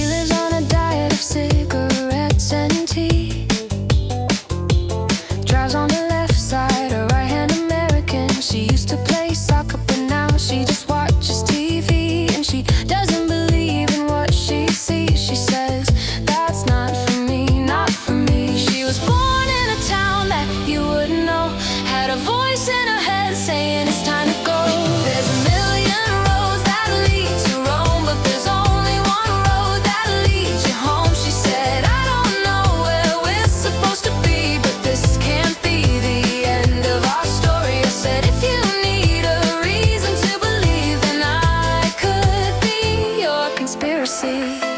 lives on a diet of cigarettes and tea. Drives on the left side, a right-hand American. She used to play soccer, but now she just watches TV. And she doesn't believe in what she sees. She says, that's not for me, not for me. She was born in a town that you wouldn't know. Had a voice in her head saying it's time to go. There's a million roads that lead to Rome, but there's only one road that leads you home. She said, I don't know where we're supposed to be, but this can't be the end of our story. I said, if you need a reason to believe, then I could be your conspiracy.